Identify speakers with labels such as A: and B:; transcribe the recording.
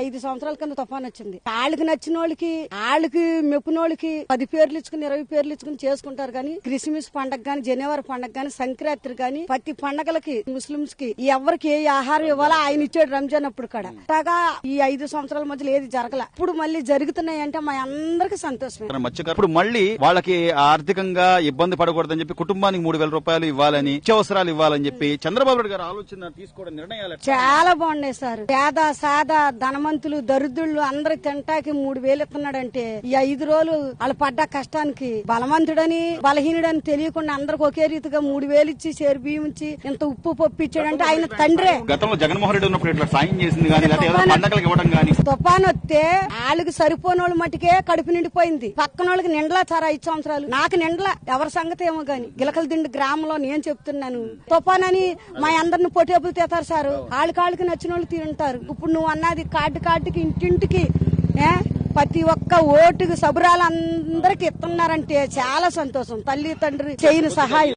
A: 5 సంవత్సరాల కింద తుఫాన్ వచ్చింది. వాళ్ళకి నచ్చిన వాళ్ళకి వాళ్ళకి మెప్పునోళ్ళకి 10 పేర్లు ఇచ్చుకుని 20 పేర్లు ఇచ్చుకుని చేసుకుంటారు. కానీ క్రిస్మస్ పండగ గాని, జనవరి పండగ గాని, సంక్రాంతి గాని, ప్రతి పండగలకి ముస్లింస్ కి ఎవరికి ఏ ఆహారం ఇవ్వాలో ఆయన ఇచ్చాడు రంజాన్ అప్పుడు కూడా. అట్లాగా ఈ 5 సంవత్సరాల మధ్యలో ఏది జరగల. ఇప్పుడు మళ్ళీ జరుగుతున్నాయి అంటే మా అందరికి సంతోషమే.
B: ఇప్పుడు మళ్ళీ వాళ్ళకి ఆర్థికంగా ఇబ్బంది పడకూడదని చెప్పి కుటుంబానికి 3,000 రూపాయలు ఇవ్వాలని, నిత్యావసరాలు ఇవ్వాలని చెప్పి చంద్రబాబు నాయుడు గారు ఆలోచన తీసుకోవడం నిర్ణయాలు
A: చాలా బాగున్నాయి సార్. పేద సాదా ధనవంతులు దరిద్రులు అందరికి తింటాకి 3,000 ఇస్తున్నాడంటే ఈ 5 రోజులు వాళ్ళు పడ్డ కష్టానికి బలవంతుడని బలహీనుడని తెలియకుండా అందరికి ఒకే రీతిగా 3,000 ఇచ్చి చేరు బియ్యం ఇచ్చి ఇంత ఉప్పు పప్పు ఇచ్చాడంటే ఆయన తండ్రే.
B: గతంలో జగన్మోహన్ రెడ్డి ఉన్నప్పుడు ఇట్లా సాయం చేసింది కానీ పండగలకు ఇవ్వడం కానీ.
A: తుఫాన్ వస్తే వాళ్ళకి సరిపోని వాళ్ళ మట్టుకే కడుపు నిండిపోయింది. పక్కన వాళ్ళకి నిండలా సార్ 5 సంవత్సరాలు. నాకు నిండలా. ఎవరి సంగతి ఏమో గాని గిలకల దిండి గ్రామంలో నేను చెప్తున్నాను. తుఫాన్ అని మా అందరిని పొట్టేపులు తీతారు సార్. వాళ్ళకి నచ్చిన వాళ్ళు తింటారు. ఇప్పుడు నువ్వు అన్నది కార్డుకి ఇంటింటికి ప్రతి ఒక్క ఓటుకు సబురాలు అందరికి ఇస్తున్నారంటే చాలా సంతోషం. తల్లి తండ్రి చేయని సహాయం.